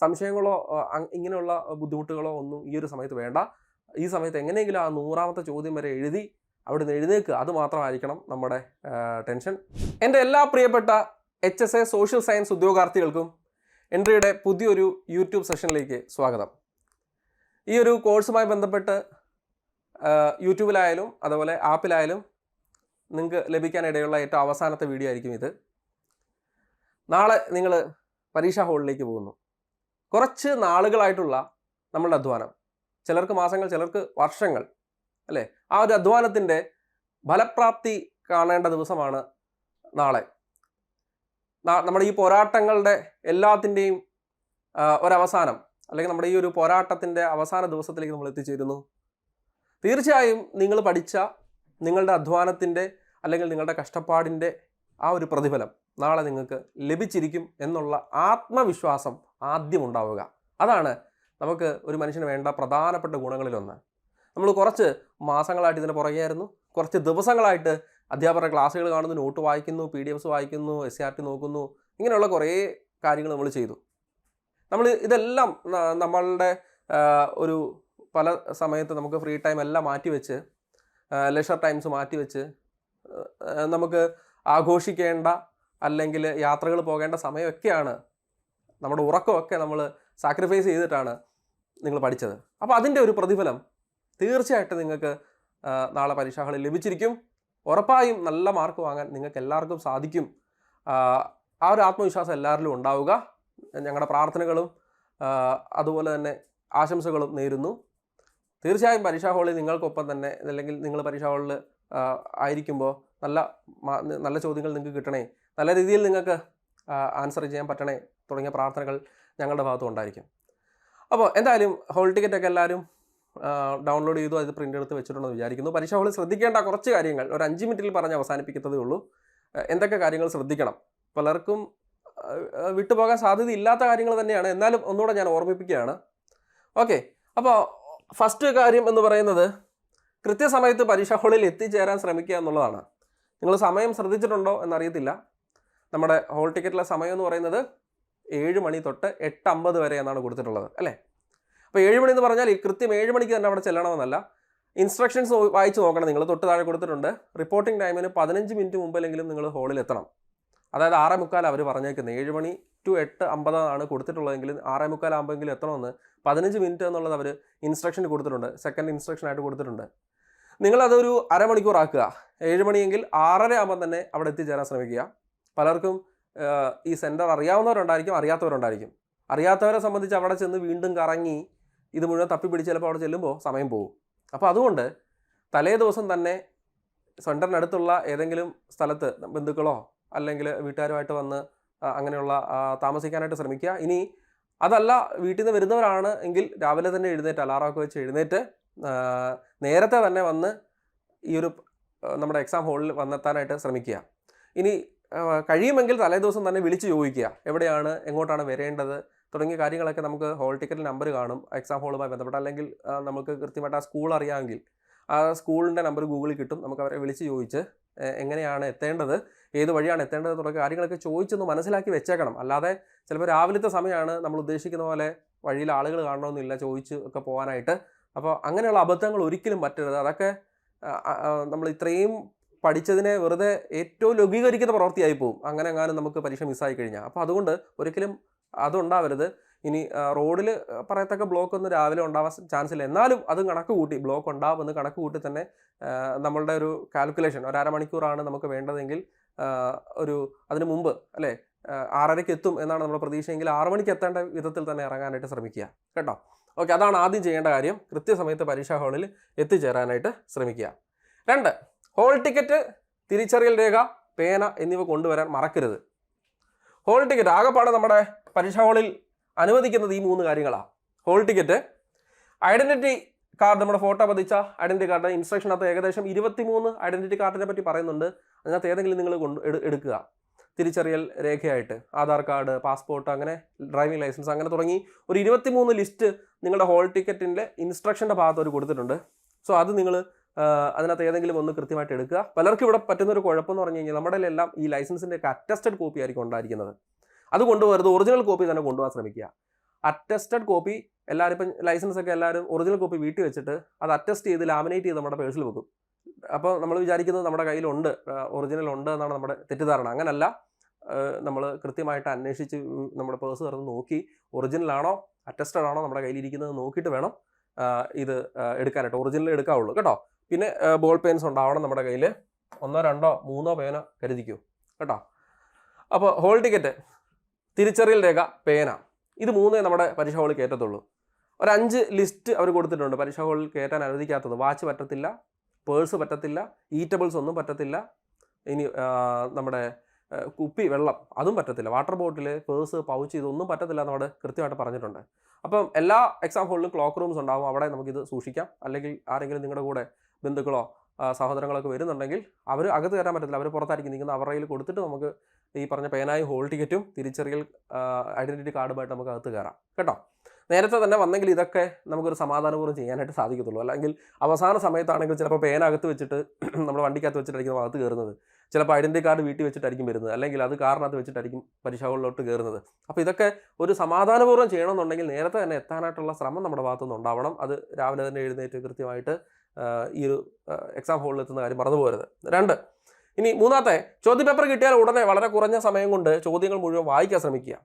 സംശയങ്ങളോ ഇങ്ങനെയുള്ള ബുദ്ധിമുട്ടുകളോ ഒന്നും ഈ ഒരു സമയത്ത് വേണ്ട. ഈ സമയത്ത് എങ്ങനെയെങ്കിലും ആ 100ാമത്തെ ചോദ്യം വരെ എഴുതി അവിടെ നിന്ന് എഴുന്നേൽക്കുക. അത് മാത്രമായിരിക്കണം നമ്മുടെ ടെൻഷൻ. എൻ്റെ എല്ലാ പ്രിയപ്പെട്ട HSA സോഷ്യൽ സയൻസ് ഉദ്യോഗാർത്ഥികൾക്കും എൻട്രിയുടെ പുതിയൊരു യൂട്യൂബ് സെഷനിലേക്ക് സ്വാഗതം. ഈ ഒരു കോഴ്സുമായി ബന്ധപ്പെട്ട് യൂട്യൂബിലായാലും അതുപോലെ ആപ്പിലായാലും നിങ്ങൾക്ക് ലഭിക്കാനിടയുള്ള ഏറ്റവും അവസാനത്തെ വീഡിയോ ആയിരിക്കും ഇത്. നാളെ നിങ്ങൾ പരീക്ഷാ ഹാളിലേക്ക് പോകുന്നു. കുറച്ച് നാളുകളായിട്ടുള്ള നമ്മളുടെ അധ്വാനം, ചിലർക്ക് മാസങ്ങൾ, ചിലർക്ക് വർഷങ്ങൾ, അല്ലേ? ആ ഒരു അധ്വാനത്തിൻ്റെ ഫലപ്രാപ്തി കാണേണ്ട ദിവസമാണ് നാളെ. നമ്മുടെ ഈ പോരാട്ടങ്ങളുടെ എല്ലാത്തിൻ്റെയും ഒരവസാനം, അല്ലെങ്കിൽ നമ്മുടെ ഈ ഒരു പോരാട്ടത്തിൻ്റെ അവസാന ദിവസത്തിലേക്ക് നമ്മൾ എത്തിച്ചേരുന്നു. തീർച്ചയായും നിങ്ങൾ പഠിച്ച നിങ്ങളുടെ അധ്വാനത്തിൻ്റെ അല്ലെങ്കിൽ നിങ്ങളുടെ കഷ്ടപ്പാടിൻ്റെ ആ ഒരു പ്രതിഫലം നാളെ നിങ്ങൾക്ക് ലഭിച്ചിരിക്കും എന്നുള്ള ആത്മവിശ്വാസം ആദ്യം ഉണ്ടാവുക. അതാണ് നമുക്ക് ഒരു മനുഷ്യന് വേണ്ട പ്രധാനപ്പെട്ട ഗുണങ്ങളിലൊന്ന്. നമ്മൾ കുറച്ച് മാസങ്ങളായിട്ട് ഇതിന് പുറകെയായിരുന്നു. കുറച്ച് ദിവസങ്ങളായിട്ട് അധ്യാപകരുടെ ക്ലാസ്സുകൾ കാണുന്നു, നോട്ട് വായിക്കുന്നു, PDFs വായിക്കുന്നു, SCRT നോക്കുന്നു, ഇങ്ങനെയുള്ള കുറേ കാര്യങ്ങൾ നമ്മൾ ചെയ്തു. നമ്മൾ ഇതെല്ലാം നമ്മളുടെ ഒരു പല സമയത്ത് നമുക്ക് ഫ്രീ ടൈം എല്ലാം മാറ്റിവെച്ച്, ലെഷർ ടൈംസ് മാറ്റിവെച്ച്, നമുക്ക് ആഘോഷിക്കേണ്ട അല്ലെങ്കിൽ യാത്രകൾ പോകേണ്ട സമയമൊക്കെയാണ്, നമ്മുടെ ഉറക്കമൊക്കെ നമ്മൾ സാക്രിഫൈസ് ചെയ്തിട്ടാണ് നിങ്ങൾ പഠിച്ചത്. അപ്പോൾ അതിൻ്റെ ഒരു പ്രതിഫലം തീർച്ചയായിട്ടും നിങ്ങൾക്ക് നാളെ പരീക്ഷകളിൽ ലഭിച്ചിരിക്കും. ഉറപ്പായും നല്ല മാർക്ക് വാങ്ങാൻ നിങ്ങൾക്ക് എല്ലാവർക്കും സാധിക്കും. ആ ഒരു ആത്മവിശ്വാസം എല്ലാവരിലും ഉണ്ടാവുക. ഞങ്ങളുടെ പ്രാർത്ഥനകളും അതുപോലെ തന്നെ ആശംസകളും നേരുന്നു. തീർച്ചയായും പരീക്ഷാ ഹാളിൽ നിങ്ങൾക്കൊപ്പം തന്നെ, അല്ലെങ്കിൽ നിങ്ങൾ പരീക്ഷാ ഹാളിൽ ആയിരിക്കുമ്പോൾ നല്ല ചോദ്യങ്ങൾ നിങ്ങൾക്ക് കിട്ടണേ, നല്ല രീതിയിൽ നിങ്ങൾക്ക് ആൻസർ ചെയ്യാൻ പറ്റണേ തുടങ്ങിയ പ്രാർത്ഥനകൾ ഞങ്ങളുടെ ഭാഗത്തും ഉണ്ടായിരിക്കും. അപ്പോൾ എന്തായാലും ഹോൾ ടിക്കറ്റൊക്കെ എല്ലാവരും ഡൗൺലോഡ് ചെയ്തു, അത് പ്രിൻ്റ് എടുത്ത് വെച്ചിട്ടുണ്ടെന്ന് വിചാരിക്കുന്നു. പരീക്ഷാ ഹാളിൽ ശ്രദ്ധിക്കേണ്ട കുറച്ച് കാര്യങ്ങൾ ഒരു 5 മിനിറ്റിൽ പറഞ്ഞ് അവസാനിപ്പിക്കുന്നതേ ഉള്ളൂ. എന്തൊക്കെ കാര്യങ്ങൾ ശ്രദ്ധിക്കണം? പലർക്കും വിട്ടുപോകാൻ സാധ്യതയില്ലാത്ത കാര്യങ്ങൾ തന്നെയാണ്, എന്നാലും ഒന്നുകൂടെ ഞാൻ ഓർമ്മിപ്പിക്കുകയാണ്. ഓക്കെ, അപ്പോൾ ഫസ്റ്റ് കാര്യം എന്ന് പറയുന്നത് കൃത്യസമയത്ത് പരീക്ഷാ ഹാളിൽ എത്തിച്ചേരാൻ ശ്രമിക്കുക എന്നുള്ളതാണ്. നിങ്ങൾ സമയം ശ്രദ്ധിച്ചിട്ടുണ്ടോ എന്നറിയത്തില്ല. നമ്മുടെ ഹോൾ ടിക്കറ്റിലെ സമയം എന്ന് പറയുന്നത് 7 മണി തൊട്ട് 8:50 വരെ എന്നാണ് കൊടുത്തിട്ടുള്ളത്, അല്ലേ? അപ്പോൾ 7 മണി എന്ന് പറഞ്ഞാൽ കൃത്യം 7 മണിക്ക് തന്നെ അവിടെ ചെല്ലണമെന്നല്ല. ഇൻസ്ട്രക്ഷൻസ് വായിച്ച് നോക്കണം. നിങ്ങൾ തൊട്ട് താഴെ കൊടുത്തിട്ടുണ്ട്, റിപ്പോർട്ടിംഗ് ടൈമിന് 15 മിനിറ്റ് മുമ്പിലെങ്കിലും നിങ്ങൾ ഹാളിൽ എത്തണം. അതായത് 6:45 അവർ പറഞ്ഞേക്കുന്നത്. 7 മണി to 8:50 ആണ് കൊടുത്തിട്ടുള്ളതെങ്കിൽ 6:45 ആകുമ്പോഴെങ്കിലും എത്തണമെന്ന് 15 മിനിറ്റ് എന്നുള്ളത് അവർ ഇൻസ്ട്രക്ഷൻ കൊടുത്തിട്ടുണ്ട്, സെക്കൻഡ് ഇൻസ്ട്രക്ഷനായിട്ട് കൊടുത്തിട്ടുണ്ട്. നിങ്ങളതൊരു അരമണിക്കൂർ ആക്കുക. 7 മണിയെങ്കിൽ 6:30 ആകുമ്പോൾ തന്നെ അവിടെ എത്തിച്ചേരാൻ ശ്രമിക്കുക. പലർക്കും ഈ സെൻറ്റർ അറിയാവുന്നവരുണ്ടായിരിക്കും, അറിയാത്തവരുണ്ടായിരിക്കും. അറിയാത്തവരെ സംബന്ധിച്ച് അവിടെ ചെന്ന് വീണ്ടും കറങ്ങി ഇത് മുഴുവൻ തപ്പിപ്പിടിച്ച് ചിലപ്പോൾ അവിടെ ചെല്ലുമ്പോൾ സമയം പോകും. അപ്പോൾ അതുകൊണ്ട് തലേ ദിവസം തന്നെ സെൻറ്ററിനടുത്തുള്ള ഏതെങ്കിലും സ്ഥലത്ത് ബന്ധുക്കളോ അല്ലെങ്കിൽ വീട്ടുകാരുമായിട്ട് വന്ന് അങ്ങനെയുള്ള താമസിക്കാനായിട്ട് ശ്രമിക്കുക. ഇനി അതല്ല, വീട്ടിൽ നിന്ന് വരുന്നവരാണ് എങ്കിൽ രാവിലെ തന്നെ എഴുന്നേറ്റ്, അലാറമൊക്കെ വെച്ച് എഴുന്നേറ്റ് നേരത്തെ തന്നെ വന്ന് ഈ ഒരു നമ്മുടെ എക്സാം ഹാളിൽ വന്നെത്താനായിട്ട് ശ്രമിക്കുക. ഇനി കഴിയുമെങ്കിൽ തലേ ദിവസം തന്നെ വിളിച്ച് ചോദിക്കുക, എവിടെയാണ്, എങ്ങോട്ടാണ് വരേണ്ടത് തുടങ്ങിയ കാര്യങ്ങളൊക്കെ നമുക്ക് ഹോൾ ടിക്കറ്റിൽ നമ്പർ കാണും എക്സാം ഹാളുമായി ബന്ധപ്പെട്ട. അല്ലെങ്കിൽ നമുക്ക് കൃത്യമായിട്ട് ആ സ്കൂൾ അറിയാമെങ്കിൽ ആ സ്കൂളിൻ്റെ നമ്പർ ഗൂഗിളിൽ കിട്ടും. നമുക്ക് അവരെ വിളിച്ച് ചോദിച്ച് എങ്ങനെയാണ് എത്തേണ്ടത്, ഏത് വഴിയാണ് എത്തേണ്ടത് തുടങ്ങിയ കാര്യങ്ങളൊക്കെ ചോദിച്ചൊന്ന് മനസ്സിലാക്കി വെച്ചേക്കണം. അല്ലാതെ ചിലപ്പോൾ രാവിലത്തെ സമയമാണ്, നമ്മൾ ഉദ്ദേശിക്കുന്ന പോലെ വഴിയിൽ ആളുകൾ കാണണമെന്നില്ല ചോദിച്ച് ഒക്കെ പോകാനായിട്ട്. അപ്പോൾ അങ്ങനെയുള്ള അബദ്ധങ്ങൾ ഒരിക്കലും പറ്റരുത്. അതൊക്കെ നമ്മൾ ഇത്രയും പഠിച്ചതിനെ വെറുതെ ഏറ്റവും ലഘൂകരിക്കുന്ന പ്രവൃത്തിയായി പോകും അങ്ങനെ എങ്ങാനും നമുക്ക് പരീക്ഷ മിസ്സായി കഴിഞ്ഞാൽ. അപ്പോൾ അതുകൊണ്ട് ഒരിക്കലും അതുണ്ടാവരുത്. ഇനി റോഡിൽ പറയത്തക്ക ബ്ലോക്ക് ഒന്നും രാവിലെ ഉണ്ടാവാൻ ചാൻസ് ഇല്ല. എന്നാലും അത് കണക്ക് കൂട്ടി, ബ്ലോക്ക് ഉണ്ടാവുമെന്ന് കണക്ക് കൂട്ടി തന്നെ നമ്മളുടെ ഒരു കാൽക്കുലേഷൻ, ഒരു അരമണിക്കൂറാണ് നമുക്ക് വേണ്ടതെങ്കിൽ അതിന് മുമ്പ്, അല്ലേ, 6:30 എത്തും എന്നാണ് നമ്മുടെ പ്രതീക്ഷയെങ്കിൽ 6 മണിക്ക് എത്തേണ്ട വിധത്തിൽ തന്നെ ഇറങ്ങാനായിട്ട് ശ്രമിക്കുക, കേട്ടോ. ഓക്കെ, അതാണ് ആദ്യം ചെയ്യേണ്ട കാര്യം. കൃത്യസമയത്ത് പരീക്ഷാ ഹാളിൽ എത്തിച്ചേരാനായിട്ട് ശ്രമിക്കുക. 2, ഹോൾ ടിക്കറ്റ്, തിരിച്ചറിയൽ രേഖ, പേന എന്നിവ കൊണ്ടുവരാൻ മറക്കരുത്. ഹോൾ ടിക്കറ്റ് ആകെപ്പാടെ നമ്മുടെ പരീക്ഷാ ഹാളിൽ അനുവദിക്കുന്നത് ഈ 3 കാര്യങ്ങളാണ്. ഹോൾ ടിക്കറ്റ്, ഐഡൻറ്റിറ്റി കാർഡ്, നമ്മുടെ ഫോട്ടോ പതിച്ച ഐഡൻറ്റിറ്റി കാർഡ്. ഇൻസ്ട്രക്ഷനകത്ത് ഏകദേശം 23 ഐഡൻറ്റിറ്റി കാർഡിനെ പറ്റി പറയുന്നുണ്ട്. അതിനകത്ത് ഏതെങ്കിലും നിങ്ങൾ എടുക്കുക. തിരിച്ചറിയൽ രേഖയായിട്ട് ആധാർ കാർഡ്, പാസ്പോർട്ട്, അങ്ങനെ ഡ്രൈവിംഗ് ലൈസൻസ്, അങ്ങനെ തുടങ്ങി ഒരു 23 ലിസ്റ്റ് നിങ്ങളുടെ ഹോൾ ടിക്കറ്റിൻ്റെ ഇൻസ്ട്രക്ഷൻ്റെ ഭാഗത്ത് അവർ കൊടുത്തിട്ടുണ്ട്. സോ അത് നിങ്ങൾ അതിനകത്ത് ഏതെങ്കിലും ഒന്ന് കൃത്യമായിട്ട് എടുക്കുക. പലർക്കും ഇവിടെ പറ്റുന്നൊരു കുഴപ്പമെന്ന് പറഞ്ഞു കഴിഞ്ഞാൽ നമ്മുടെ എല്ലാം ഈ ലൈസൻസിൻ്റെ ഒക്കെ അറ്റസ്റ്റഡ് കോപ്പി ആയിരിക്കും ഉണ്ടായിരിക്കുന്നത്. അത് കൊണ്ടുവരുന്നത് ഒറിജിനൽ കോപ്പി തന്നെ കൊണ്ടുപോകാൻ ശ്രമിക്കുക. അറ്റസ്റ്റഡ് കോപ്പി എല്ലാവരും ഇപ്പം ലൈസൻസ് ഒക്കെ എല്ലാവരും ഒറിജിനൽ കോപ്പി വീട്ടിൽ വെച്ചിട്ട് അത് അറ്റസ്റ്റ് ചെയ്ത് ലാമിനേറ്റ് ചെയ്ത് നമ്മുടെ പേഴ്സിൽ വെക്കും. അപ്പോൾ നമ്മൾ വിചാരിക്കുന്നത് നമ്മുടെ കയ്യിലുണ്ട്, ഒറിജിനൽ ഉണ്ട് എന്നാണ് നമ്മുടെ തെറ്റിദ്ധാരണ. അങ്ങനല്ല. നമ്മൾ കൃത്യമായിട്ട് അന്വേഷിച്ച് നമ്മുടെ പേഴ്സ് തുറന്ന് നോക്കി ഒറിജിനൽ ആണോ അറ്റസ്റ്റഡ് ആണോ നമ്മുടെ കയ്യിലിരിക്കുന്നത് നോക്കിയിട്ട് വേണം ഇത് എടുക്കാനായിട്ട്. ഒറിജിനൽ എടുക്കാവുള്ളൂ കേട്ടോ. പിന്നെ ബോൾ പെൻസ് ഉണ്ടാവണം നമ്മുടെ കയ്യിൽ. 1, 2, 3 പേന കരുതിക്കൂ കേട്ടോ. അപ്പോൾ ഹോൾ ടിക്കറ്റ്, തിരിച്ചറിയൽ രേഖ, പേന, ഇത് 3 നമ്മുടെ പരീക്ഷാ ഹോളിൽ കയറ്റത്തുള്ളൂ. ഒരു 5 ലിസ്റ്റ് അവർ കൊടുത്തിട്ടുണ്ട് പരീക്ഷാ ഹോളിൽ കയറ്റാൻ അനുവദിക്കാത്തത്. വാച്ച് പറ്റത്തില്ല, പേഴ്സ് പറ്റത്തില്ല, ഈറ്റബിൾസ് ഒന്നും പറ്റത്തില്ല, ഇനി നമ്മുടെ കുപ്പി വെള്ളം അതും പറ്റത്തില്ല, വാട്ടർ ബോട്ടിൽ, പേഴ്സ്, പൗച്ച് ഇതൊന്നും പറ്റത്തില്ല എന്നോട് കൃത്യമായിട്ട് പറഞ്ഞിട്ടുണ്ട്. അപ്പം എല്ലാ എക്സാം ഹോളിലും ക്ലോക്ക് റൂംസ് ഉണ്ടാകും, അവിടെ നമുക്കിത് സൂക്ഷിക്കാം. അല്ലെങ്കിൽ ആരെങ്കിലും നിങ്ങളുടെ കൂടെ ബന്ധുക്കളോ സഹോദരങ്ങളൊക്കെ വരുന്നുണ്ടെങ്കിൽ അവർ അകത്ത് കയറാൻ പറ്റത്തില്ല, അവർ പുറത്തായിരിക്കും നിൽക്കുന്നത്. അവരുടെ കയ്യിൽ കൊടുത്തിട്ട് നമുക്ക് ഈ പറഞ്ഞ പേനായും ഹോൾ ടിക്കറ്റും തിരിച്ചറിയൽ ഐഡൻറ്റിറ്റി കാർഡുമായിട്ട് നമുക്ക് അകത്ത് കയറാം കേട്ടോ. നേരത്തെ തന്നെ വന്നെങ്കിൽ ഇതൊക്കെ നമുക്കൊരു സമാധാനപൂർവ്വം ചെയ്യാനായിട്ട് സാധിക്കത്തുള്ളൂ. അല്ലെങ്കിൽ അവസാന സമയത്താണെങ്കിൽ ചിലപ്പോൾ പേന അകത്ത് വെച്ചിട്ട് നമ്മൾ വണ്ടിക്കകത്ത് വെച്ചിട്ടായിരിക്കും അകത്ത് കയറുന്നത്, ചിലപ്പോൾ ഐഡൻറ്റിറ്റി കാർഡ് വീട്ടിൽ വെച്ചിട്ടായിരിക്കും വരുന്നത്, അല്ലെങ്കിൽ അത് കാറിനകത്ത് വെച്ചിട്ടായിരിക്കും പരീക്ഷകളിലോട്ട് കയറുന്നത്. അപ്പോൾ ഇതൊക്കെ ഒരു സമാധാനപൂർവ്വം ചെയ്യണമെന്നുണ്ടെങ്കിൽ നേരത്തെ തന്നെ എത്താനായിട്ടുള്ള ശ്രമം നമ്മുടെ ഭാഗത്തുനിന്ന് ഉണ്ടാവണം. അത് രാവിലെ തന്നെ എഴുന്നേറ്റ് കൃത്യമായിട്ട് ഈ ഒരു എക്സാം ഹോളിൽ എത്തുന്ന കാര്യം മറന്നു പോകരുത്. 2, ഇനി 3ാമത്തെ, ചോദ്യപേപ്പർ കിട്ടിയാൽ ഉടനെ വളരെ കുറഞ്ഞ സമയം കൊണ്ട് ചോദ്യങ്ങൾ മുഴുവൻ വായിക്കാൻ ശ്രമിക്കുക.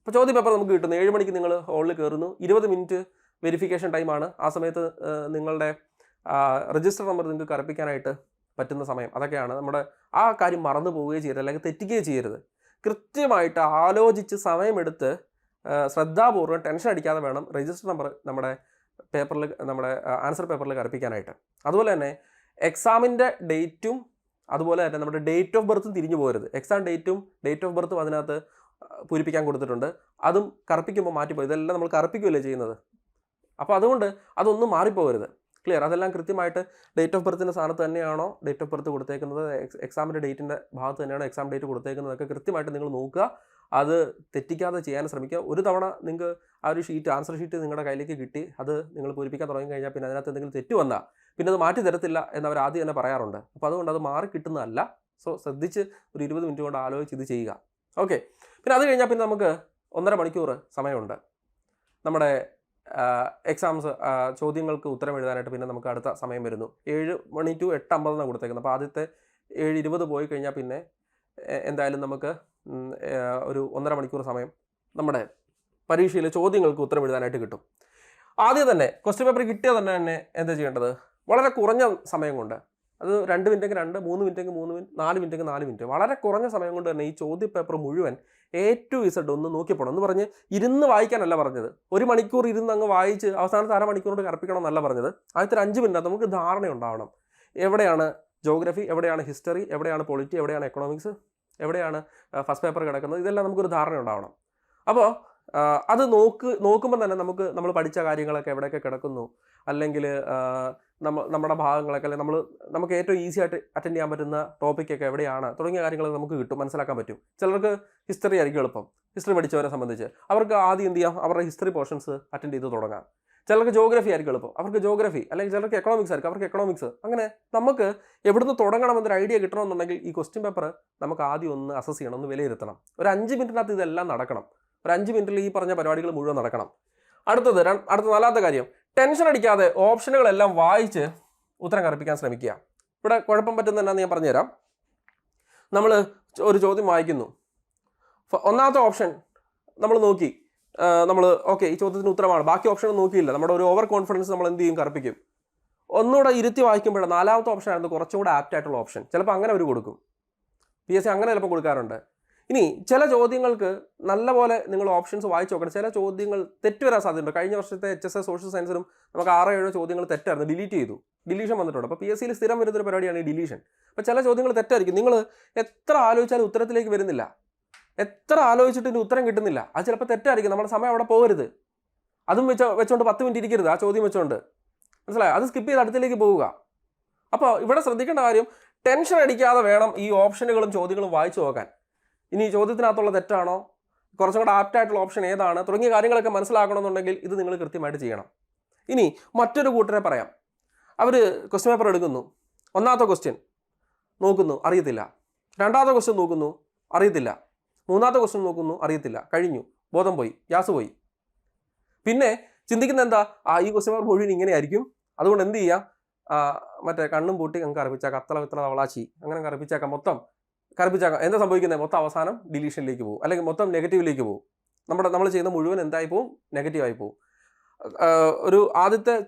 അപ്പോൾ ചോദ്യപേപ്പർ നമുക്ക് കിട്ടുന്നു 7 മണിക്ക് നിങ്ങൾ ഹോളിൽ കയറുന്നു, 20 മിനിറ്റ് വെരിഫിക്കേഷൻ ടൈമാണ്. ആ സമയത്ത് നിങ്ങളുടെ രജിസ്റ്റർ നമ്പർ നിങ്ങൾക്ക് കറപ്പിക്കാനായിട്ട് പറ്റുന്ന സമയം. അതൊക്കെയാണ് നമ്മുടെ ആ കാര്യം മറന്നു പോവുകയും ചെയ്യരുത്, അല്ലെങ്കിൽ തെറ്റിക്കുകയും ചെയ്യരുത്. കൃത്യമായിട്ട് ആലോചിച്ച് സമയമെടുത്ത് ശ്രദ്ധാപൂർവ്വം ടെൻഷൻ അടിക്കാതെ വേണം രജിസ്റ്റർ നമ്പർ നമ്മുടെ പേപ്പറിൽ, നമ്മുടെ ആൻസർ പേപ്പറിൽ കറപ്പിക്കാനായിട്ട്. അതുപോലെ തന്നെ എക്സാമിൻ്റെ ഡേറ്റും അതുപോലെ തന്നെ നമ്മുടെ ഡേറ്റ് ഓഫ് ബർത്തും തിരിഞ്ഞു പോകരുത്. എക്സാം ഡേറ്റും ഡേറ്റ് ഓഫ് ബർത്തും അതിനകത്ത് പൂരിപ്പിക്കാൻ കൊടുത്തിട്ടുണ്ട്, അതും കറുപ്പിക്കുമ്പോൾ മാറ്റിപ്പോയി. ഇതെല്ലാം നമ്മൾ കറുപ്പിക്കുകയല്ലേ ചെയ്യുന്നത്. അപ്പോൾ അതുകൊണ്ട് അതൊന്നും മാറിപ്പോകരുത്. ക്ലിയർ? അതെല്ലാം കൃത്യമായിട്ട് ഡേറ്റ് ഓഫ് ബർത്തിൻ്റെ സ്ഥാനത്ത് തന്നെയാണോ ഡേറ്റ് ഓഫ് ബർത്ത് കൊടുത്തേക്കുന്നത്, എക്സാമിൻ്റെ ഡേറ്റിൻ്റെ ഭാഗത്ത് തന്നെയാണോ എക്സാം ഡേറ്റ് കൊടുത്തേക്കുന്നതൊക്കെ കൃത്യമായിട്ട് നിങ്ങൾ നോക്കുക. അത് തെറ്റിക്കാതെ ചെയ്യാൻ ശ്രമിക്കുക. ഒരു തവണ നിങ്ങൾക്ക് ആ ഒരു ഷീറ്റ്, ആൻസർ ഷീറ്റ് നിങ്ങളുടെ കയ്യിലേക്ക് കിട്ടി, അത് നിങ്ങൾ പൂരിപ്പിക്കാൻ തുടങ്ങി കഴിഞ്ഞാൽ പിന്നെ അതിനകത്ത് എന്തെങ്കിലും തെറ്റ് വന്നാൽ പിന്നെ അത് മാറ്റി തരത്തില്ല എന്നവർ ആദ്യം തന്നെ പറയാറുണ്ട്. അപ്പോൾ അതുകൊണ്ട് അത് മാറി കിട്ടുന്നതല്ല. സോ ശ്രദ്ധിച്ച് ഒരു 20 മിനിറ്റ് കൊണ്ട് ആലോചിച്ച് ഇത് ചെയ്യുക. ഓക്കെ. പിന്നെ അത് കഴിഞ്ഞാൽ പിന്നെ നമുക്ക് 1.5 മണിക്കൂർ സമയമുണ്ട് നമ്മുടെ എക്സാംസ് ചോദ്യങ്ങൾക്ക് ഉത്തരം എഴുതാനായിട്ട്. പിന്നെ നമുക്ക് അടുത്ത സമയം വരുന്നു 7 മണി to 8:50 കൊടുത്തേക്കുന്നത്. അപ്പോൾ ആദ്യത്തെ 7:20 പോയി കഴിഞ്ഞാൽ പിന്നെ എന്തായാലും നമുക്ക് ഒരു 1.5 മണിക്കൂർ സമയം നമ്മുടെ പരീക്ഷയിലെ ചോദ്യങ്ങൾക്ക് ഉത്തരം എഴുതാനായിട്ട് കിട്ടും. ആദ്യം തന്നെ ക്വസ്റ്റ്യൻ പേപ്പർ കിട്ടിയാൽ തന്നെ എന്താ ചെയ്യേണ്ടത്? വളരെ കുറഞ്ഞ സമയം കൊണ്ട്, അത് 2 മിനിറ്റെങ്കിൽ 2, 3 മിനിറ്റെങ്കിൽ 3 മിനിറ്റ്, 4 മിനിറ്റെങ്കിൽ 4 മിനിറ്റ്, വളരെ കുറഞ്ഞ സമയം കൊണ്ട് തന്നെ ഈ ചോദ്യപേപ്പർ മുഴുവൻ A to Z ഒന്ന് നോക്കിയപ്പോണം. എന്ന് പറഞ്ഞ് ഇരുന്ന് വായിക്കാനല്ല പറഞ്ഞത്. 1 മണിക്കൂർ ഇരുന്ന് അങ്ങ് വായിച്ച് അവസാനത്തെ 1/2 മണിക്കൂർ കൊണ്ട് കറപ്പിക്കണം എന്നല്ല പറഞ്ഞത്. ആദ്യത്തെ 5 മിനിറ്റ് നമുക്ക് ധാരണ ഉണ്ടാവണം. എവിടെയാണ് ജോഗ്രഫി, എവിടെയാണ് ഹിസ്റ്ററി, എവിടെയാണ് പൊളിറ്റി, എവിടെയാണ് എക്കണോമിക്സ്, എവിടെയാണ് ഫസ്റ്റ് പേപ്പർ കിടക്കുന്നത്, ഇതെല്ലാം നമുക്കൊരു ധാരണ ഉണ്ടാവണം. അപ്പോൾ അത് നോക്കുമ്പോൾ തന്നെ നമ്മൾ പഠിച്ച കാര്യങ്ങളൊക്കെ എവിടെയൊക്കെ കിടക്കുന്നു, അല്ലെങ്കിൽ നമ്മുടെ ഭാഗങ്ങളൊക്കെ, അല്ലെങ്കിൽ നമുക്ക് ഏറ്റവും ഈസി ആയിട്ട് അറ്റൻഡ് ചെയ്യാൻ പറ്റുന്ന ടോപ്പിക്കൊക്കെ എവിടെയാണ് തുടങ്ങിയ കാര്യങ്ങളൊക്കെ നമുക്ക് കിട്ടും, മനസ്സിലാക്കാൻ പറ്റും. ചിലർക്ക് ഹിസ്റ്ററി ആയിരിക്കും എളുപ്പം. ഹിസ്റ്ററി പഠിച്ചവരെ സംബന്ധിച്ച് അവർക്ക് ആദ്യം എന്ത് ചെയ്യാം, അവരുടെ ഹിസ്റ്ററി പോർഷൻസ് അറ്റൻഡ് ചെയ്ത് തുടങ്ങാം. ചിലർക്ക് ജോഗ്രഫി ആയിരിക്കും എളുപ്പം, അവർക്ക് ജോഗ്രഫി. അല്ലെങ്കിൽ ചിലർക്ക് എക്കണോമിക്സ് ആയിരിക്കും, അവർക്ക് എക്കണോമിക്സ്. അങ്ങനെ നമുക്ക് എവിടുന്ന് തുടങ്ങണമെന്നൊരു ഐഡിയ കിട്ടണമെന്നുണ്ടെങ്കിൽ ഈ ക്വസ്റ്റ്യൻ പേപ്പർ നമുക്ക് ആദ്യം ഒന്ന് അസസ് ചെയ്യണം, ഒന്ന് വിലയിരുത്തണം. ഒരു 5 മിനിറ്റിനകത്ത് ഇതെല്ലാം നടക്കണം. ഒരു 5 മിനിറ്റിൽ ഈ പറഞ്ഞ പരിപാടികൾ മുഴുവൻ നടക്കണം. അടുത്ത 4ാമത്തെ കാര്യം, ടെൻഷൻ അടിക്കാതെ ഓപ്ഷനുകളെല്ലാം വായിച്ച് ഉത്തരം കറപ്പിക്കാൻ ശ്രമിക്കുക. ഇവിടെ കുഴപ്പം പറ്റുന്ന എന്നാന്ന് ഞാൻ പറഞ്ഞുതരാം. നമ്മൾ ഒരു ചോദ്യം വായിക്കുന്നു, 1ാമത്തെ ഓപ്ഷൻ നമ്മൾ നോക്കി, നമ്മൾ ഓക്കെ ഈ ചോദ്യത്തിന് ഉത്തരമാണ്, ബാക്കി ഓപ്ഷൻ നോക്കിയില്ല. നമ്മുടെ ഒരു ഓവർ കോൺഫിഡൻസ് നമ്മൾ എന്ത് ചെയ്യും, കറപ്പിക്കും. ഒന്നുകൂടെ ഇരുത്തി വായിക്കുമ്പോഴാണ് 4ാമത്തെ ഓപ്ഷൻ ആയിരുന്നു കുറച്ചുകൂടെ ആപ്റ്റ് ആയിട്ടുള്ള ഓപ്ഷൻ. ചിലപ്പോൾ അങ്ങനെ അവർ കൊടുക്കും, PSC അങ്ങനെ ചിലപ്പോൾ കൊടുക്കാറുണ്ട്. ഇനി ചില ചോദ്യങ്ങൾക്ക് നല്ലപോലെ നിങ്ങൾ ഓപ്ഷൻസ് വായിച്ച് നോക്കണം. ചില ചോദ്യങ്ങൾ തെറ്റ് വരാൻ സാധ്യതയുണ്ട്. കഴിഞ്ഞ വർഷത്തെ HSS സോഷ്യൽ സയൻസിലും നമുക്ക് 6-7 ചോദ്യങ്ങൾ തെറ്റായിരുന്നു, ഡിലീറ്റ് ചെയ്തു, ഡിലീഷൻ വന്നിട്ടുണ്ട്. അപ്പോൾ PSCയിൽ സ്ഥിരം വരുന്നൊരു പരിപാടിയാണ് ഈ ഡിലീഷൻ. അപ്പോൾ ചില ചോദ്യങ്ങൾ തെറ്റായിരിക്കും. നിങ്ങൾ എത്ര ആലോചിച്ചാലും ഉത്തരത്തിലേക്ക് വരുന്നില്ല, എത്ര ആലോചിച്ചിട്ട് ഇനി ഉത്തരം കിട്ടുന്നില്ല. അത് ചിലപ്പോൾ തെറ്റായിരിക്കും. നമ്മുടെ സമയം അവിടെ പോകരുത്. അതും വെച്ചുകൊണ്ട് 10 മിനിറ്റ് ഇരിക്കരുത് ആ ചോദ്യം വെച്ചുകൊണ്ട്, മനസ്സിലായോ? അത് സ്കിപ്പ് ചെയ്ത് അടുത്തിലേക്ക് പോവുക. അപ്പോൾ ഇവിടെ ശ്രദ്ധിക്കേണ്ട കാര്യം, ടെൻഷൻ അടിക്കാതെ വേണം ഈ ഓപ്ഷനുകളും ചോദ്യങ്ങളും വായിച്ചു നോക്കാൻ. ഇനി ചോദ്യത്തിനകത്തുള്ള തെറ്റാണോ, കുറച്ചും കൂടെ ആപ്റ്റായിട്ടുള്ള ഓപ്ഷൻ ഏതാണ് തുടങ്ങിയ കാര്യങ്ങളൊക്കെ മനസ്സിലാക്കണമെന്നുണ്ടെങ്കിൽ ഇത് നിങ്ങൾ കൃത്യമായിട്ട് ചെയ്യണം. ഇനി മറ്റൊരു കൂട്ടരെ പറയാം. അവർ ക്വസ്റ്റ്യൻ പേപ്പർ എടുക്കുന്നു, 1ാമത്തെ ക്വസ്റ്റ്യൻ നോക്കുന്നു, അറിയത്തില്ല. 2ാമത്തെ ക്വസ്റ്റ്യൻ നോക്കുന്നു, അറിയത്തില്ല. 3ാമത്തെ ക്വസ്റ്റ്യൻ നോക്കുന്നു, അറിയത്തില്ല. കഴിഞ്ഞു, ബോധം പോയി, ഗ്യാസ് പോയി. പിന്നെ ചിന്തിക്കുന്ന എന്താ, ഈ ക്വസ്റ്റ്യൻ പേപ്പർ മുഴുവൻ ഇങ്ങനെ ആയിരിക്കും, അതുകൊണ്ട് എന്ത് ചെയ്യാം, മറ്റേ കണ്ണും പൂട്ടി അങ്ങ് കറുപ്പിച്ചാക്കാം, അത്തള വിത്തള തവളാച്ചി അങ്ങനെ കറുപ്പിച്ചാക്കാം, മൊത്തം കറുപ്പിച്ചാക്കാം. എന്താ സംഭവിക്കുന്നത്, മൊത്തം അവസാനം ഡിലീഷനിലേക്ക് പോകും, അല്ലെങ്കിൽ മൊത്തം നെഗറ്റീവിലേക്ക് പോകും. നമ്മൾ ചെയ്യുന്ന മുഴുവൻ എന്തായി പോകും, നെഗറ്റീവായി പോകും. ഒരു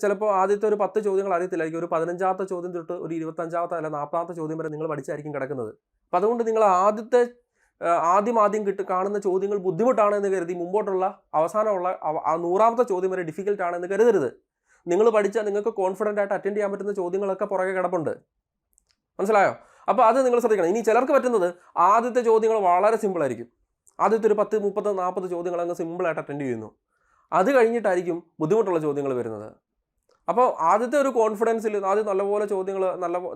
ചിലപ്പോൾ ആദ്യത്തെ ഒരു 10 ചോദ്യങ്ങൾ അറിയത്തില്ലായിരിക്കും, ഒരു 15ാമത്തെ ചോദ്യം തൊട്ട് ഒരു 25ാമത്തെ അല്ല 40ാമത്തെ ചോദ്യം വരെ നിങ്ങൾ പഠിച്ചായിരിക്കും കിടക്കുന്നത്. അപ്പം അതുകൊണ്ട് നിങ്ങൾ ആദ്യം കാണുന്ന ചോദ്യങ്ങൾ ബുദ്ധിമുട്ടാണ് എന്ന് കരുതി മുമ്പോട്ടുള്ള അവസാനമുള്ള 100ാമത്തെ ചോദ്യം വരെ ഡിഫിക്കൽട്ട് ആണെന്ന് കരുതരുത്. നിങ്ങൾ പഠിച്ചാൽ നിങ്ങൾക്ക് കോൺഫിഡൻ്റ് ആയിട്ട് അറ്റൻഡ് ചെയ്യാൻ പറ്റുന്ന ചോദ്യങ്ങളൊക്കെ പുറകെ കിടപ്പുണ്ട്. മനസ്സിലായോ? അപ്പോൾ അത് നിങ്ങൾ ശ്രദ്ധിക്കണം. ഇനി ചിലർക്ക് പറ്റുന്നത് ആദ്യത്തെ ചോദ്യങ്ങൾ വളരെ സിമ്പിളായിരിക്കും. ആദ്യത്തെ ഒരു 10, 30, 40 ചോദ്യങ്ങൾ അങ്ങ് സിമ്പിളായിട്ട് അറ്റൻഡ് ചെയ്യുന്നു. അത് കഴിഞ്ഞിട്ടായിരിക്കും ബുദ്ധിമുട്ടുള്ള ചോദ്യങ്ങൾ വരുന്നത്. അപ്പോൾ ആദ്യത്തെ ഒരു കോൺഫിഡൻസിൽ ആദ്യം നല്ലപോലെ ചോദ്യങ്ങൾ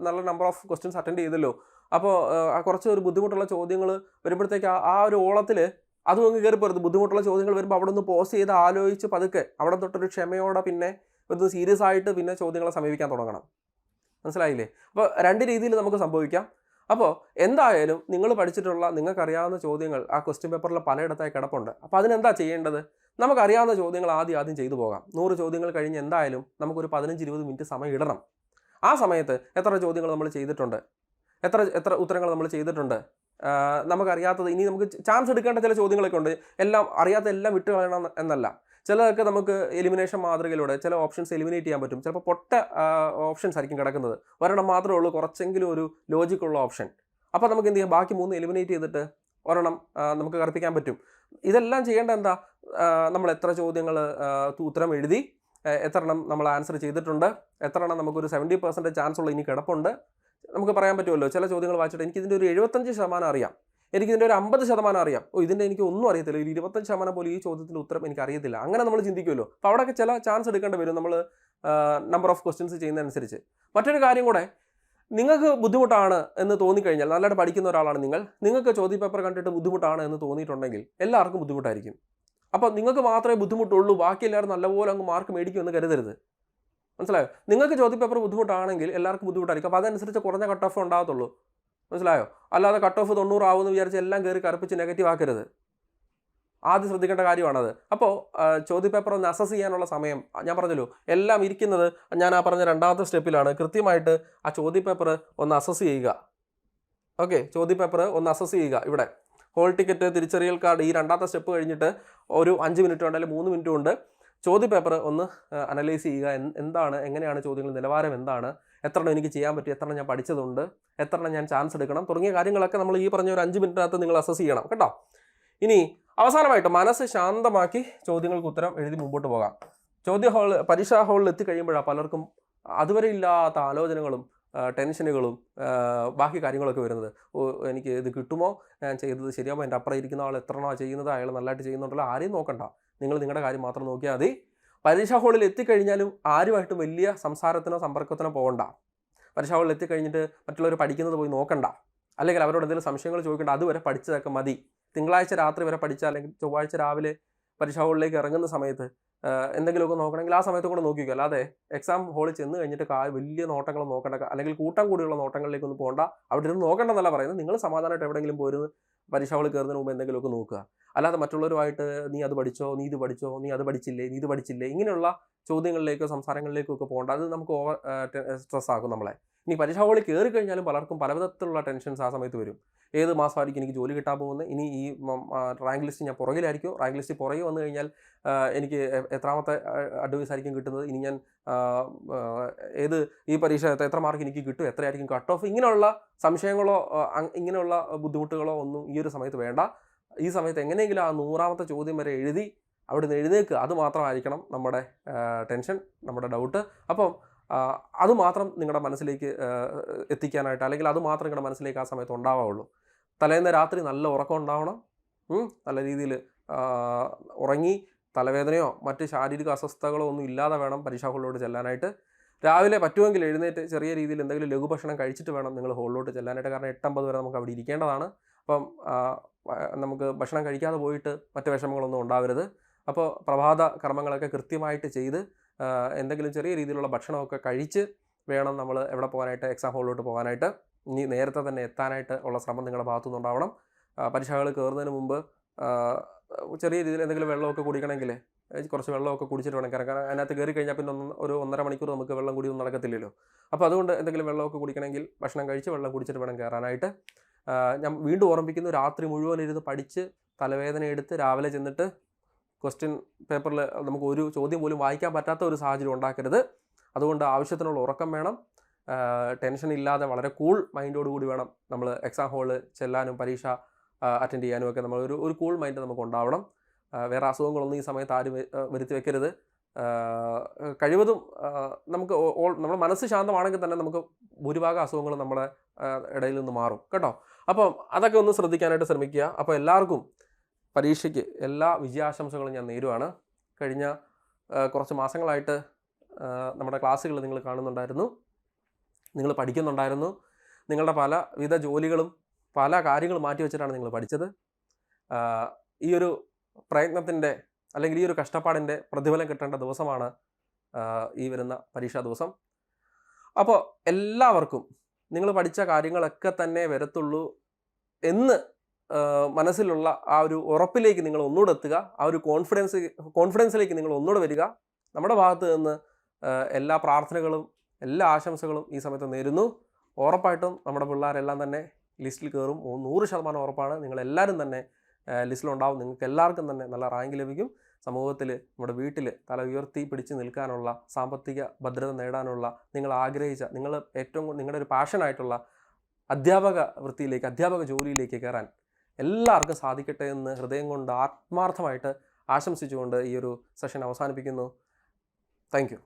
നല്ല നമ്പർ ഓഫ് ക്വസ്റ്റ്യൻസ് അറ്റൻഡ് ചെയ്തല്ലോ, അപ്പോൾ കുറച്ച് ഒരു ബുദ്ധിമുട്ടുള്ള ചോദ്യങ്ങൾ വരുമ്പോഴത്തേക്ക് ആ ഒരു ഓളത്തിൽ അതും അങ്ങ് കയറി പോരുത്. ബുദ്ധിമുട്ടുള്ള ചോദ്യങ്ങൾ വരുമ്പോൾ അവിടെ നിന്ന് പോസ് ചെയ്ത് ആലോചിച്ച് പതുക്കെ അവിടെ തൊട്ടൊരു ക്ഷമയോടെ പിന്നെ ഒരു സീരിയസ് ആയിട്ട് പിന്നെ ചോദ്യങ്ങളെ സമീപിക്കാൻ തുടങ്ങണം. മനസ്സിലായില്ലേ? അപ്പോൾ 2 രീതിയിൽ നമുക്ക് സംഭവിക്കാം. അപ്പോൾ എന്തായാലും നിങ്ങൾ പഠിച്ചിട്ടുള്ള നിങ്ങൾക്കറിയാവുന്ന ചോദ്യങ്ങൾ ആ ക്വസ്റ്റ്യൻ പേപ്പറിൽ പലയിടത്തായി കിടപ്പുണ്ട്. അപ്പോൾ അതിനെന്താ ചെയ്യേണ്ടത്, നമുക്കറിയാവുന്ന ചോദ്യങ്ങൾ ആദ്യം ചെയ്തു പോകാം. 100 ചോദ്യങ്ങൾ കഴിഞ്ഞ് എന്തായാലും നമുക്കൊരു 15-20 മിനിറ്റ് സമയം ഇടണം. ആ സമയത്ത് എത്ര ചോദ്യങ്ങൾ നമ്മൾ ചെയ്തിട്ടുണ്ട്, എത്ര ഉത്തരങ്ങൾ നമ്മൾ ചെയ്തിട്ടുണ്ട്, നമുക്കറിയാത്തത്, ഇനി നമുക്ക് ചാൻസ് എടുക്കേണ്ട ചില ചോദ്യങ്ങളൊക്കെ ഉണ്ട്. അറിയാത്ത എല്ലാം വിട്ട് കളയണം എന്നല്ല. ചിലതൊക്കെ നമുക്ക് എലിമിനേഷൻ മാതൃകയിലൂടെ ചില ഓപ്ഷൻസ് എലിമിനേറ്റ് ചെയ്യാൻ പറ്റും. ചിലപ്പോൾ പൊട്ട ഓപ്ഷൻസ് ആയിരിക്കും കിടക്കുന്നത്, ഒരെണ്ണം മാത്രമേ ഉള്ളൂ കുറച്ചെങ്കിലും ഒരു ലോജിക്കുള്ള ഓപ്ഷൻ. അപ്പോൾ നമുക്ക് എന്ത് ചെയ്യാം, ബാക്കി 3 എലിമിനേറ്റ് ചെയ്തിട്ട് ഒരെണ്ണം നമുക്ക് കറുപ്പിക്കാൻ പറ്റും. ഇതെല്ലാം ചെയ്യേണ്ട എന്താ, നമ്മൾ എത്ര ചോദ്യങ്ങൾ ഉത്തരം എഴുതി, എത്ര എണ്ണം നമ്മൾ ആൻസർ ചെയ്തിട്ടുണ്ട്, എത്ര എണ്ണം നമുക്കൊരു 70% ചാൻസ് ഉള്ള ഇനി കിടപ്പുണ്ട്, നമുക്ക് പറയാൻ പറ്റുമല്ലോ. ചില ചോദ്യങ്ങൾ വായിച്ചിട്ട് എനിക്കിതിൻ്റെ ഒരു 75% അറിയാം, എനിക്കിതിൻ്റെ ഒരു 50% അറിയാം, ഇതിൻ്റെ എനിക്ക് ഒന്നും അറിയത്തില്ല, ഒരു 25% പോലും ഈ ചോദ്യത്തിൻ്റെ ഉത്തരം എനിക്ക് അറിയത്തില്ല, അങ്ങനെ നമ്മൾ ചിന്തിക്കുമല്ലോ. അപ്പോൾ അവിടെയൊക്കെ ചില ചാൻസ് എടുക്കേണ്ടി വരും നമ്മൾ നമ്പർ ഓഫ് ക്വസ്റ്റ്യൻസ് ചെയ്യുന്നതനുസരിച്ച്. മറ്റൊരു കാര്യം കൂടെ, നിങ്ങൾക്ക് ബുദ്ധിമുട്ടാണ് എന്ന് തോന്നിക്കഴിഞ്ഞാൽ, നല്ലതായിട്ട് പഠിക്കുന്ന ഒരാളാണ് നിങ്ങൾക്ക് ചോദ്യപേപ്പർ കണ്ടിട്ട് ബുദ്ധിമുട്ടാണ് എന്ന് തോന്നിയിട്ടുണ്ടെങ്കിൽ എല്ലാവർക്കും ബുദ്ധിമുട്ടായിരിക്കും. അപ്പോൾ നിങ്ങൾക്ക് മാത്രമേ ബുദ്ധിമുട്ടുള്ളൂ, ബാക്കി എല്ലാവരും നല്ലപോലെ അങ്ങ് മാർക്ക് മേടിക്കുമെന്ന് കരുതരുത്. മനസ്സിലായോ? നിങ്ങൾക്ക് ചോദ്യപേപ്പർ ബുദ്ധിമുട്ടാണെങ്കിൽ എല്ലാവർക്കും ബുദ്ധിമുട്ടായിരിക്കും. അപ്പോൾ അതനുസരിച്ച് കുറഞ്ഞ കട്ട് ഓഫ് ഉണ്ടാകത്തുള്ളൂ. മനസ്സിലായോ? അല്ലാതെ കട്ട് ഓഫ് 90 ആവുമെന്ന് വിചാരിച്ച് എല്ലാം കയറി കറുപ്പിച്ച് നെഗറ്റീവ് ആക്കരുത്. ആദ്യം ശ്രദ്ധിക്കേണ്ട കാര്യമാണത്. അപ്പോൾ ചോദ്യപേപ്പർ ഒന്ന് അസസ് ചെയ്യാനുള്ള സമയം ഞാൻ പറഞ്ഞല്ലോ, എല്ലാം ഇരിക്കുന്നത് ഞാൻ ആ പറഞ്ഞ 2ാമത്തെ സ്റ്റെപ്പിലാണ്. കൃത്യമായിട്ട് ആ ചോദ്യപേപ്പർ ഒന്ന് അസസ് ചെയ്യുക. ഓക്കെ, ചോദ്യപേപ്പർ ഒന്ന് അസസ് ചെയ്യുക. ഇവിടെ ഹോൾ ടിക്കറ്റ്, തിരിച്ചറിയൽ കാർഡ്, ഈ 2ാമത്തെ സ്റ്റെപ്പ് കഴിഞ്ഞിട്ട് ഒരു 5 മിനിറ്റ് കൊണ്ട് അല്ലെങ്കിൽ 3 മിനിറ്റ് കൊണ്ട് ചോദ്യപേപ്പർ ഒന്ന് അനലൈസ് ചെയ്യുക. എങ്ങനെയാണ് ചോദ്യങ്ങൾ നിലവാരം, എന്താണ്, എത്ര എണ്ണം എനിക്ക് ചെയ്യാൻ പറ്റും, എത്ര എണ്ണം ഞാൻ പഠിച്ചതുണ്ട്, എത്ര എണ്ണം ഞാൻ ചാൻസ് എടുക്കണം, തുടങ്ങിയ കാര്യങ്ങളൊക്കെ നമ്മൾ ഈ പറഞ്ഞ ഒരു 5 മിനിറ്റിനകത്ത് നിങ്ങൾ അസസ് ചെയ്യണം കേട്ടോ. ഇനി അവസാനമായിട്ട് മനസ്സ് ശാന്തമാക്കി ചോദ്യങ്ങൾക്ക് ഉത്തരം എഴുതി മുമ്പോട്ട് പോകാം. പരീക്ഷാ ഹാളിൽ എത്തിക്കഴിയുമ്പോഴാണ് പലർക്കും അതുവരെ ഇല്ലാത്ത ആലോചനകളും ടെൻഷനുകളും ബാക്കി കാര്യങ്ങളൊക്കെ വരുന്നത്. എനിക്ക് ഇത് കിട്ടുമോ, ഞാൻ ചെയ്തത് ശരിയാമോ, എൻ്റെ അപ്പുറം ഇരിക്കുന്ന ആൾ എത്ര എണ്ണമാണ് ചെയ്യുന്നത്, അയാൾ നല്ലതായിട്ട് ചെയ്യുന്നുണ്ടല്ലോ, ആരെയും നോക്കണ്ട, നിങ്ങൾ നിങ്ങളുടെ കാര്യം മാത്രം നോക്കിയാൽ മതി. പരീക്ഷാ ഹാളിൽ എത്തിക്കഴിഞ്ഞാലും ആരുമായിട്ടും വലിയ സംസാരത്തിനോ സമ്പർക്കത്തിനോ പോകണ്ട. പരീക്ഷാ ഹാളിൽ എത്തിക്കഴിഞ്ഞിട്ട് മറ്റുള്ളവർ പഠിക്കുന്നത് പോയി നോക്കണ്ട, അല്ലെങ്കിൽ അവരോട് എന്തെങ്കിലും സംശയങ്ങൾ ചോദിക്കേണ്ട, അതുവരെ പഠിച്ചതൊക്കെ മതി. തിങ്കളാഴ്ച രാത്രി വരെ പഠിച്ചാൽ, അല്ലെങ്കിൽ ചൊവ്വാഴ്ച രാവിലെ പരീക്ഷാ ഹാളിലേക്ക് ഇറങ്ങുന്ന സമയത്ത് എന്തെങ്കിലുമൊക്കെ നോക്കണമെങ്കിൽ ആ സമയത്ത് കൂടെ നോക്കിക്കുക. അല്ലാതെ എക്സാം ഹാളിൽ ചെന്ന് കഴിഞ്ഞിട്ട് വലിയ നോട്ടങ്ങൾ നോക്കേണ്ട, അല്ലെങ്കിൽ കൂട്ടം കൂടിയുള്ള നോട്ടങ്ങളിലേക്കൊന്നും പോകണ്ട. അവിടെ ഇരുന്ന് നോക്കേണ്ടെന്നല്ല പറയുന്നത്, നിങ്ങൾ സമാധാനമായിട്ട് എവിടെയെങ്കിലും പോയിരുന്ന് പരീക്ഷ ഹാളിൽ കയറുന്നതിന് മുമ്പ് എന്തെങ്കിലുമൊക്കെ നോക്കുക. അല്ലാതെ മറ്റുള്ളവരുമായിട്ട് നീ അത് പഠിച്ചോ, നീ ഇത് പഠിച്ചോ, നീ അത് പഠിച്ചില്ലേ, നീ ഇത് പഠിച്ചില്ലേ, ഇങ്ങനെയുള്ള ചോദ്യങ്ങളിലേക്കോ സംസാരങ്ങളിലേക്കോ ഒക്കെ പോകണ്ട. അത് നമുക്ക് ഓവർ സ്ട്രെസ് ആക്കും നമ്മളെ. ഇനി പരീക്ഷ ഹാളിൽ കയറി കഴിഞ്ഞാലും പലർക്കും പലവിധത്തിലുള്ള ടെൻഷൻസ് ആ സമയത്ത് വരും. ഏത് മാസമായിരിക്കും എനിക്ക് ജോലി കിട്ടാൻ പോകുന്നത്, ഇനി ഈ റാങ്ക് ലിസ്റ്റ് ഞാൻ പുറകിലായിരിക്കും, റാങ്ക് ലിസ്റ്റ് പുറകെ വന്നു കഴിഞ്ഞാൽ എനിക്ക് എത്രാമത്തെ അഡ്വൈസ് ആയിരിക്കും കിട്ടുന്നത്, ഇനി ഞാൻ ഈ പരീക്ഷ എത്ര മാർക്ക് എനിക്ക് കിട്ടും, എത്രയായിരിക്കും കട്ട് ഓഫ്, ഇങ്ങനെയുള്ള സംശയങ്ങളോ ഇങ്ങനെയുള്ള ബുദ്ധിമുട്ടുകളോ ഒന്നും ഈ ഒരു സമയത്ത് വേണ്ട. ഈ സമയത്ത് എങ്ങനെയെങ്കിലും ആ 100ാമത്തെ ചോദ്യം വരെ എഴുതി അവിടെ നിന്ന് എഴുന്നേൽക്കുക. അത് മാത്രമായിരിക്കണം നമ്മുടെ ടെൻഷൻ, നമ്മുടെ ഡൗട്ട്. അപ്പം അതുമാത്രം നിങ്ങളുടെ മനസ്സിലേക്ക് എത്തിക്കാനായിട്ട്, അല്ലെങ്കിൽ അതുമാത്രം നിങ്ങളുടെ മനസ്സിലേക്ക് ആ സമയത്ത് ഉണ്ടാവുകയുള്ളൂ. തലേന്ന് രാത്രി നല്ല ഉറക്കം ഉണ്ടാവണം, നല്ല രീതിയിൽ ഉറങ്ങി തലവേദനയോ മറ്റ് ശാരീരിക അസ്വസ്ഥതകളോ ഒന്നും ഇല്ലാതെ വേണം പരീക്ഷാ ഹാളിലോട്ട് ചെല്ലാനായിട്ട്. രാവിലെ പറ്റുമെങ്കിൽ എഴുന്നേറ്റ് ചെറിയ രീതിയിൽ എന്തെങ്കിലും ലഘുഭക്ഷണം കഴിച്ചിട്ട് വേണം നിങ്ങൾ ഹാളിലോട്ട് ചെല്ലാനായിട്ട്. കാരണം 8:50 വരെ നമുക്ക് അവിടെ ഇരിക്കേണ്ടതാണ്. അപ്പം നമുക്ക് ഭക്ഷണം കഴിക്കാതെ പോയിട്ട് മറ്റ് വിഷമങ്ങളൊന്നും ഉണ്ടാവരുത്. അപ്പോൾ പ്രഭാത കർമ്മങ്ങളൊക്കെ കൃത്യമായിട്ട് ചെയ്ത് എന്തെങ്കിലും ചെറിയ രീതിയിലുള്ള ഭക്ഷണമൊക്കെ കഴിച്ച് വേണം നമ്മൾ എവിടെ പോകാനായിട്ട്, എക്സാം ഹാളിലോട്ട് പോകാനായിട്ട്. ഇനി നേരത്തെ തന്നെ എത്താനായിട്ട് ഉള്ള ശ്രമം നിങ്ങളുടെ ഭാഗത്തുനിന്ന് ഉണ്ടാവണം. പരീക്ഷകൾ കയറുന്നതിന് മുമ്പ് ചെറിയ രീതിയിൽ എന്തെങ്കിലും വെള്ളമൊക്കെ കുടിക്കണമെങ്കിൽ കുറച്ച് വെള്ളമൊക്കെ കുടിച്ചിട്ട് വേണം കയറാൻ. കാരണം അതിനകത്ത് കയറി കഴിഞ്ഞാൽ പിന്നെ ഒരു 1.5 മണിക്കൂർ നമുക്ക് വെള്ളം കുടിയൊന്നും നടക്കത്തില്ലല്ലോ. അപ്പോൾ അതുകൊണ്ട് എന്തെങ്കിലും വെള്ളമൊക്കെ കുടിക്കണമെങ്കിൽ ഭക്ഷണം കഴിച്ച് വെള്ളം കുടിച്ചിട്ട് വേണം കയറാനായിട്ട്. ഞാൻ വീണ്ടും ഓർമ്മിക്കുന്നു, രാത്രി മുഴുവൻ ഇരുന്ന് പഠിച്ച് തലവേദന എടുത്ത് രാവിലെ ചെന്നിട്ട് ക്വസ്റ്റ്യൻ പേപ്പറിൽ നമുക്ക് ഒരു ചോദ്യം പോലും വായിക്കാൻ പറ്റാത്ത ഒരു സാഹചര്യം ഉണ്ടാക്കരുത്. അതുകൊണ്ട് ആവശ്യത്തിനുള്ള ഉറക്കം വേണം. ടെൻഷൻ ഇല്ലാതെ വളരെ കൂൾ മൈൻഡോടുകൂടി വേണം നമ്മൾ എക്സാം ഹാളിൽ ചെല്ലാനും പരീക്ഷ അറ്റൻഡ് ചെയ്യാനും ഒക്കെ. നമ്മൾ ഒരു കൂൾ മൈൻഡ് നമുക്ക് ഉണ്ടാവണം. വേറെ അസുഖങ്ങളൊന്നും ഈ സമയത്ത് ആരും വരുത്തി വെക്കരുത്. കഴിവതും നമുക്ക് നമ്മുടെ മനസ്സ് ശാന്തമാണെങ്കിൽ തന്നെ നമുക്ക് ഭൂരിഭാഗം അസുഖങ്ങളും നമ്മുടെ ഇടയിൽ നിന്ന് മാറും കേട്ടോ. അപ്പം അതൊക്കെ ഒന്ന് ശ്രദ്ധിക്കാനായിട്ട് ശ്രമിക്കുക. അപ്പോൾ എല്ലാവർക്കും പരീക്ഷയ്ക്ക് എല്ലാ വിജയാശംസകളും ഞാൻ നേരുവാണ്. കഴിഞ്ഞ കുറച്ച് മാസങ്ങളായിട്ട് നമ്മുടെ ക്ലാസ്സുകൾ നിങ്ങൾ കാണുന്നുണ്ടായിരുന്നു, നിങ്ങൾ പഠിക്കുന്നുണ്ടായിരുന്നു. നിങ്ങളുടെ പലവിധ ജോലികളും പല കാര്യങ്ങളും മാറ്റി വെച്ചിട്ടാണ് നിങ്ങൾ പഠിച്ചത്. ഈ ഒരു പ്രയത്നത്തിൻ്റെ അല്ലെങ്കിൽ ഈ ഒരു കഷ്ടപ്പാടിൻ്റെ പ്രതിഫലം കിട്ടേണ്ട ദിവസമാണ് ഈ വരുന്ന പരീക്ഷാ ദിവസം. അപ്പോൾ എല്ലാവർക്കും നിങ്ങൾ പഠിച്ച കാര്യങ്ങളൊക്കെ തന്നെ വരത്തുള്ളൂ എന്ന് മനസ്സിലുള്ള ആ ഒരു ഉറപ്പിലേക്ക് നിങ്ങൾ ഒന്നുകൂടെ എത്തുക. ആ ഒരു കോൺഫിഡൻസിലേക്ക് നിങ്ങൾ ഒന്നുകൂടെ വരിക. നമ്മുടെ ഭാഗത്ത് നിന്ന് എല്ലാ പ്രാർത്ഥനകളും എല്ലാ ആശംസകളും ഈ സമയത്ത് നേരുന്നു. ഉറപ്പായിട്ടും നമ്മുടെ പിള്ളേരെല്ലാം തന്നെ ലിസ്റ്റിൽ കയറും, 100% ഉറപ്പാണ്. നിങ്ങളെല്ലാവരും തന്നെ ലിസ്റ്റിലുണ്ടാവും. നിങ്ങൾക്ക് എല്ലാവർക്കും തന്നെ നല്ല റാങ്ക് ലഭിക്കും. സമൂഹത്തിൽ നമ്മുടെ വീട്ടിൽ തല ഉയർത്തി പിടിച്ച് നിൽക്കാനുള്ള, സാമ്പത്തിക ഭദ്രത നേടാനുള്ള, നിങ്ങൾ ആഗ്രഹിച്ച, നിങ്ങളുടെ ഒരു പാഷനായിട്ടുള്ള അധ്യാപക വൃത്തിയിലേക്ക്, അധ്യാപക ജോലിയിലേക്ക് കയറാൻ എല്ലാവർക്കും സാധിക്കട്ടെ എന്ന് ഹൃദയം കൊണ്ട് ആത്മാർത്ഥമായിട്ട് ആശംസിച്ചുകൊണ്ട് ഈ ഒരു സെഷൻ അവസാനിപ്പിക്കുന്നു. Thank you.